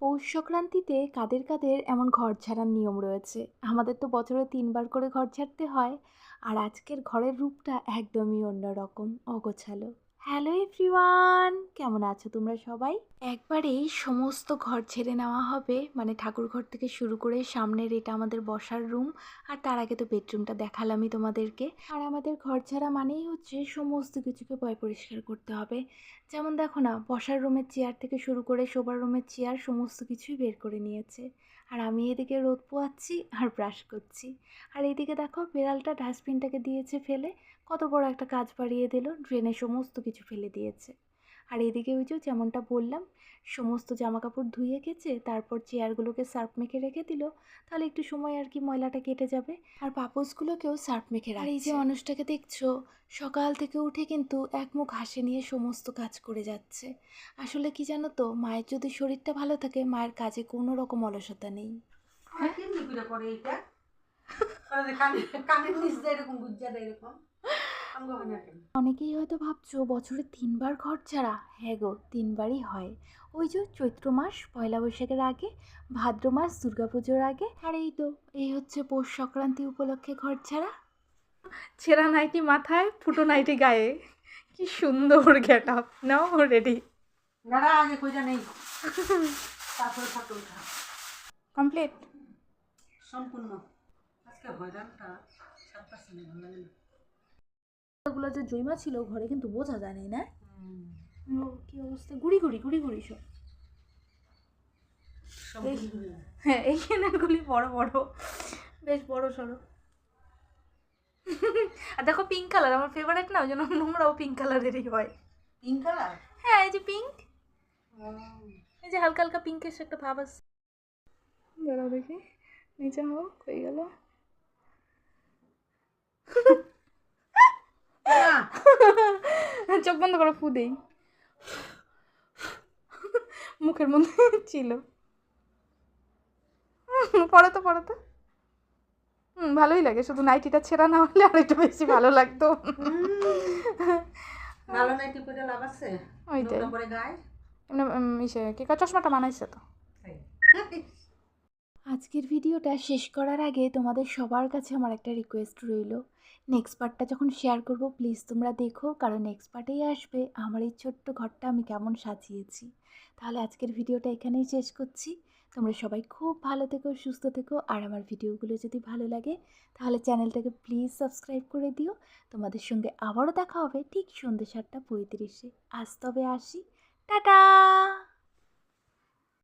পৌষ সংক্রান্তিতে কাদের কাদের এমন ঘর ঝাড়ার নিয়ম রয়েছে? আমাদের তো বছরে ৩ বার করে ঘর ঝাড়তে হয়। আর আজকের ঘরের রূপটা একদমই অন্যরকম, অগোছালো। Hello everyone! কেমন আছো তোমরা সবাই? একবারেই সমস্ত ঘর ঝেড়ে নেওয়া হবে, মানে ঠাকুরঘর থেকে শুরু করে সামনের এটা আমাদের বসার রুম, আর তার আগে তো বেডরুমটা দেখালামই তোমাদেরকে। আর আমাদের ঘর ঝাড়া মানেই হচ্ছে সমস্ত কিছুকে পরিষ্কার করতে হবে। যেমন দেখো না, বসার রুমের চেয়ার থেকে শুরু করে শোবার রুমের চেয়ার সমস্ত কিছুই বের করে নিয়েছে। আর আমি এদিকে রোদ পোয়াচ্ছি আর ব্রাশ করছি। আর এদিকে দেখো বিড়ালটা ডাস্টবিনটাকে দিয়েছে ফেলে, কত বড় একটা কাজ বাড়িয়ে দিল, ড্রেনে সমস্ত কিছু ফেলে দিয়েছে। আর এদিকে ওই যে যেমনটা বললাম, সমস্ত জামাকাপড় ধুয়ে গেছে, তারপর চেয়ারগুলোকে সার্ফ মেখে রেখে দিল, তাহলে একটু সময় আর কি ময়লাটা কেটে যাবে। আর পাপোশগুলোকেও সার্ফ মেখে রাখছে। আর এই যে মানুষটাকে দেখছো, সকাল থেকে উঠে কিন্তু এক মুখ হাসি নিয়ে সমস্ত কাজ করে যাচ্ছে। আসলে কি জানো তো, মায়ের যদি শরীরটা ভালো থাকে, মায়ের কাজে কোনো রকম অলসতা নেই। অনেকেই হয়তো ভাবছো বছরে ৩ বার ঘর ছাড়া। হ্যাঁ গো, 3 বারই হয়। ওই যে চৈত্র মাস পয়লা বৈশাখের আগে, ভাদ্র মাস দুর্গাপুজোর আগে, আর এই তো এই হচ্ছে পৌষ সংক্রান্তি উপলক্ষে ঘর ছাড়া। ছেঁড়া নাইটি মাথায়, ফুটো নাইটি গায়ে, কি সুন্দর গেট আপ। নাও রেডি, আগে খোঁজা নেই, তারপরে ফটো উঠা কমপ্লিট সম্পূর্ণ। আজকে হয়রানটা 7% ভালো লাগে না। ওগুলো যে জৈমা ছিল ঘরে কিন্তু বোঝা যায়নি না। কি অবস্থা, গুড়ি গুড়ি গুড়ি গুড়ি সব। হ্যাঁ, এইখানেগুলি বড় বড়, বেশ বড় সড়ো। আর দেখো পিঙ্ক কালার আমার ফেভারিট না, ওই জন্য নোংরাও পিঙ্ক কালারেরই হয়। Pink colour? হ্যাঁ, এই যে পিঙ্ক, এই যে হালকা হালকা পিঙ্কের একটা ভাব আছে। দাঁড়াও দেখি, নিচে হোক হয়ে গেল। চোখ বন্ধ করে ফু দেই, মুখের মধ্যে ছিল। পরে তো ভালোই লাগে, শুধু নাইটিটা ছেঁড়া না হলে আর একটু বেশি ভালো লাগতো। ভালো নাইটি পরে লাভ আছে? ওইটাই পরে গায়ে ইসে কি চশমাটা মানাইছে তো। আজকের ভিডিওটা শেষ করার আগে তোমাদের সবার কাছে আমার একটা রিকোয়েস্ট রইল, নেক্সট পার্টটা যখন শেয়ার করব প্লিজ তোমরা দেখো, কারণ নেক্সট পার্টেই আসবে আমার এই ছোট্ট ঘরটা আমি কেমন সাজিয়েছি। তাহলে আজকের ভিডিওটা এখানেই শেষ করছি। তোমরা সবাই খুব ভালো থেকো, সুস্থ থেকো, আর আমার ভিডিওগুলো যদি ভালো লাগে তাহলে চ্যানেলটাকে প্লিজ সাবস্ক্রাইব করে দিও। তোমাদের সঙ্গে আবারও দেখা হবে ঠিক সন্ধ্যে 7:35-এ। আজ তবে আসি, টাটা।